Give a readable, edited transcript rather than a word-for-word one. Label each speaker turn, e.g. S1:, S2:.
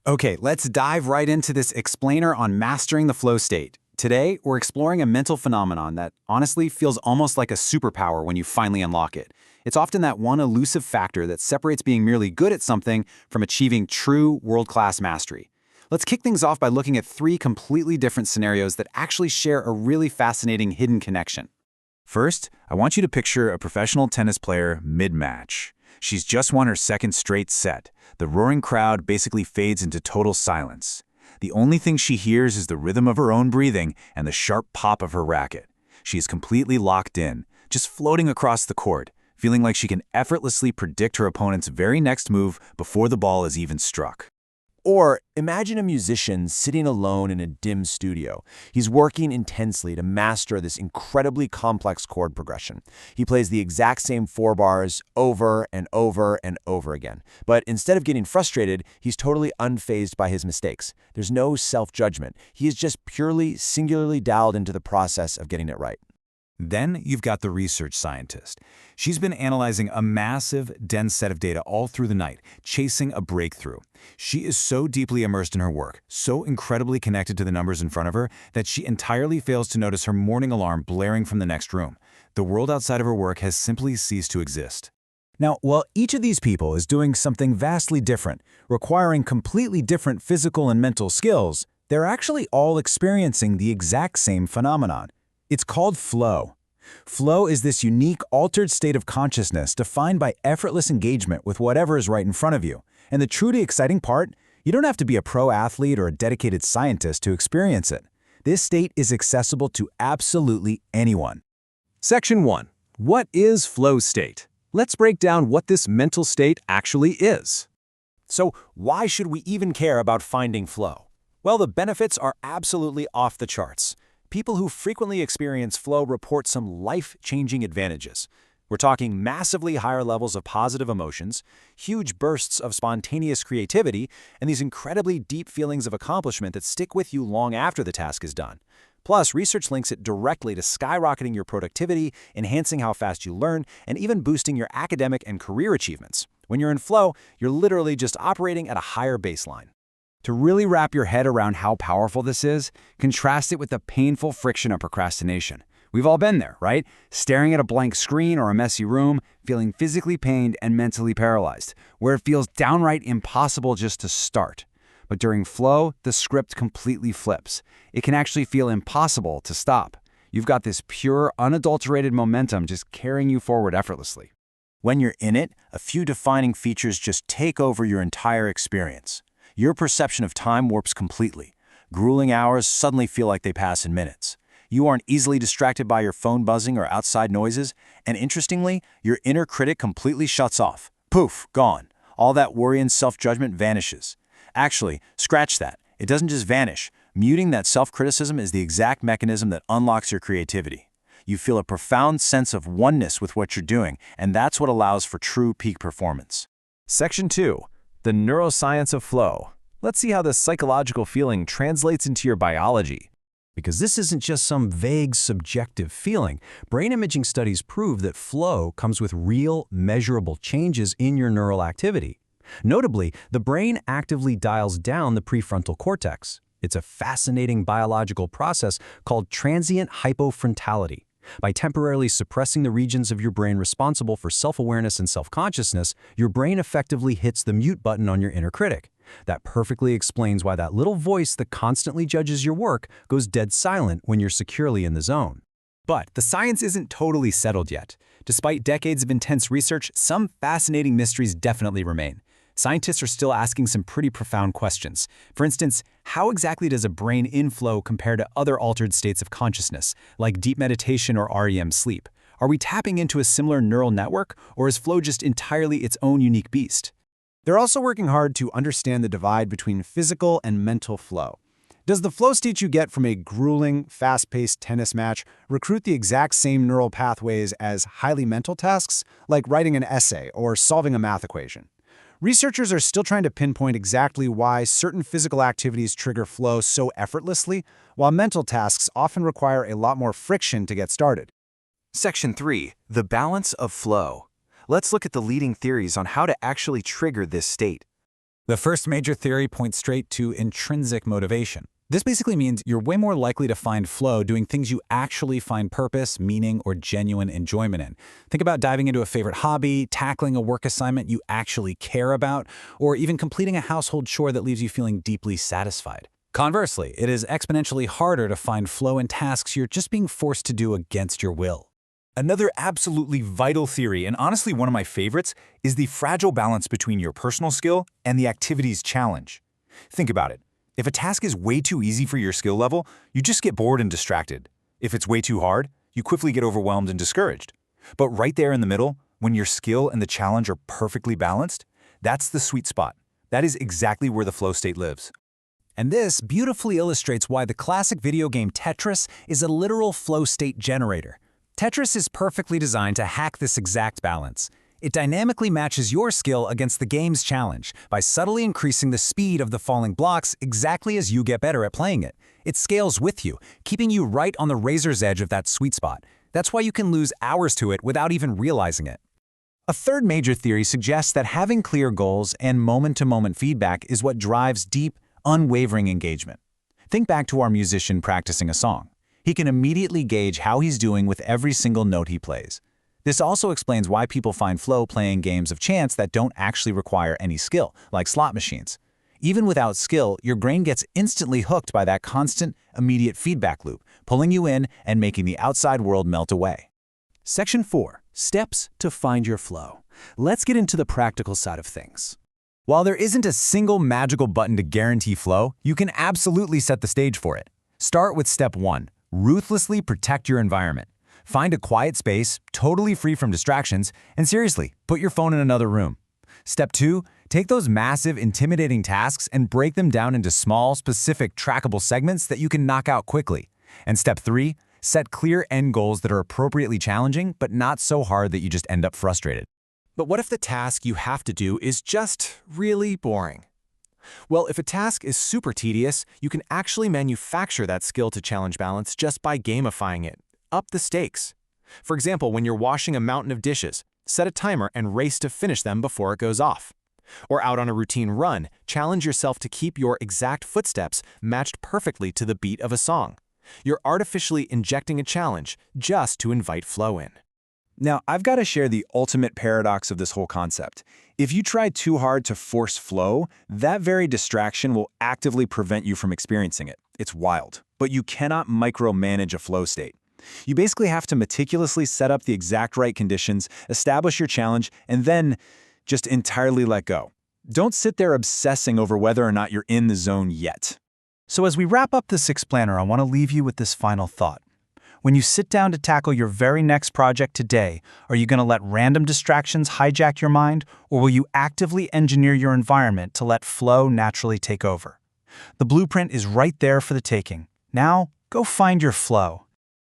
S1: Okay, let's dive right into this explainer on mastering the flow state. Today, we're exploring a mental phenomenon that honestly feels almost like a superpower when you finally unlock it. It's often that one elusive factor that separates being merely good at something from achieving true world-class mastery. Let's kick things off by looking at three completely different scenarios that actually share a really fascinating hidden connection.
S2: First, I want you to picture a professional tennis player mid-match. She's just won her second straight set. The roaring crowd basically fades into total silence. The only thing she hears is the rhythm of her own breathing and the sharp pop of her racket. She is completely locked in, just floating across the court, feeling like she can effortlessly predict her opponent's very next move before the ball is even struck.
S3: Or imagine a musician sitting alone in a dim studio. He's working intensely to master this incredibly complex chord progression. He plays the exact same four bars over and over and over again. But instead of getting frustrated, he's totally unfazed by his mistakes. There's no self-judgment. He is just purely, singularly dialed into the process of getting it right.
S2: Then you've got the research scientist. She's been analyzing a massive, dense set of data all through the night, chasing a breakthrough. She is so deeply immersed in her work, so incredibly connected to the numbers in front of her, that she entirely fails to notice her morning alarm blaring from the next room. The world outside of her work has simply ceased to exist.
S4: Now, while each of these people is doing something vastly different, requiring completely different physical and mental skills, they're actually all experiencing the exact same phenomenon. It's called flow. Flow is this unique, altered state of consciousness defined by effortless engagement with whatever is right in front of you. And the truly exciting part, you don't have to be a pro athlete or a dedicated scientist to experience it. This state is accessible to absolutely anyone.
S5: Section 1. What is flow state? Let's break down what this mental state actually is.
S3: So why should we even care about finding flow? Well, the benefits are absolutely off the charts. People who frequently experience flow report some life-changing advantages. We're talking massively higher levels of positive emotions, huge bursts of spontaneous creativity, and these incredibly deep feelings of accomplishment that stick with you long after the task is done. Plus, research links it directly to skyrocketing your productivity, enhancing how fast you learn, and even boosting your academic and career achievements. When you're in flow, you're literally just operating at a higher baseline.
S1: To really wrap your head around how powerful this is, contrast it with the painful friction of procrastination. We've all been there, right? Staring at a blank screen or a messy room, feeling physically pained and mentally paralyzed, where it feels downright impossible just to start. But during flow, the script completely flips. It can actually feel impossible to stop. You've got this pure, unadulterated momentum just carrying you forward effortlessly.
S3: When you're in it, a few defining features just take over your entire experience. Your perception of time warps completely. Grueling hours suddenly feel like they pass in minutes. You aren't easily distracted by your phone buzzing or outside noises, and interestingly, your inner critic completely shuts off. Poof, gone. All that worry and self-judgment vanishes. Actually, scratch that. It doesn't just vanish. Muting that self-criticism is the exact mechanism that unlocks your creativity. You feel a profound sense of oneness with what you're doing, and that's what allows for true peak performance.
S5: Section 2. The neuroscience of flow. Let's see how this psychological feeling translates into your biology.
S4: Because this isn't just some vague, subjective feeling. Brain imaging studies prove that flow comes with real, measurable changes in your neural activity. Notably, the brain actively dials down the prefrontal cortex. It's a fascinating biological process called transient hypofrontality. By temporarily suppressing the regions of your brain responsible for self-awareness and self-consciousness, your brain effectively hits the mute button on your inner critic. That perfectly explains why that little voice that constantly judges your work goes dead silent when you're securely in the zone.
S1: But the science isn't totally settled yet. Despite decades of intense research, some fascinating mysteries definitely remain. Scientists are still asking some pretty profound questions. For instance, how exactly does a brain in flow compare to other altered states of consciousness, like deep meditation or REM sleep? Are we tapping into a similar neural network, or is flow just entirely its own unique beast? They're also working hard to understand the divide between physical and mental flow. Does the flow state you get from a grueling, fast-paced tennis match recruit the exact same neural pathways as highly mental tasks, like writing an essay or solving a math equation? Researchers are still trying to pinpoint exactly why certain physical activities trigger flow so effortlessly, while mental tasks often require a lot more friction to get started.
S6: Section 3. The balance of flow. Let's look at the leading theories on how to actually trigger this state.
S2: The first major theory points straight to intrinsic motivation. This basically means you're way more likely to find flow doing things you actually find purpose, meaning, or genuine enjoyment in. Think about diving into a favorite hobby, tackling a work assignment you actually care about, or even completing a household chore that leaves you feeling deeply satisfied. Conversely, it is exponentially harder to find flow in tasks you're just being forced to do against your will.
S3: Another absolutely vital theory, and honestly one of my favorites, is the fragile balance between your personal skill and the activity's challenge. Think about it. If a task is way too easy for your skill level, you just get bored and distracted. If it's way too hard, you quickly get overwhelmed and discouraged. But right there in the middle, when your skill and the challenge are perfectly balanced, that's the sweet spot. That is exactly where the flow state lives.
S1: And this beautifully illustrates why the classic video game Tetris is a literal flow state generator. Tetris is perfectly designed to hack this exact balance. It dynamically matches your skill against the game's challenge by subtly increasing the speed of the falling blocks exactly as you get better at playing it. It scales with you, keeping you right on the razor's edge of that sweet spot. That's why you can lose hours to it without even realizing it.
S2: A third major theory suggests that having clear goals and moment-to-moment feedback is what drives deep, unwavering engagement. Think back to our musician practicing a song. He can immediately gauge how he's doing with every single note he plays. This also explains why people find flow playing games of chance that don't actually require any skill, like slot machines. Even without skill, your brain gets instantly hooked by that constant, immediate feedback loop, pulling you in and making the outside world melt away.
S1: Section 4. Steps to find your flow. Let's get into the practical side of things. While there isn't a single magical button to guarantee flow, you can absolutely set the stage for it. Start with step 1. Ruthlessly protect your environment. Find a quiet space, totally free from distractions, and seriously, put your phone in another room. Step 2, take those massive, intimidating tasks and break them down into small, specific, trackable segments that you can knock out quickly. And step 3, set clear end goals that are appropriately challenging, but not so hard that you just end up frustrated.
S5: But what if the task you have to do is just really boring? Well, if a task is super tedious, you can actually manufacture that skill to challenge balance just by gamifying it. Up the stakes. For example, when you're washing a mountain of dishes, set a timer and race to finish them before it goes off. Or out on a routine run, challenge yourself to keep your exact footsteps matched perfectly to the beat of a song. You're artificially injecting a challenge just to invite flow in.
S2: Now, I've got to share the ultimate paradox of this whole concept. If you try too hard to force flow, that very distraction will actively prevent you from experiencing it. It's wild. But you cannot micromanage a flow state. You basically have to meticulously set up the exact right conditions, establish your challenge, and then just entirely let go. Don't sit there obsessing over whether or not you're in the zone yet.
S1: So as we wrap up the 6 planner, I want to leave you with this final thought. When you sit down to tackle your very next project today, are you going to let random distractions hijack your mind, or will you actively engineer your environment to let flow naturally take over? The blueprint is right there for the taking. Now, go find your flow.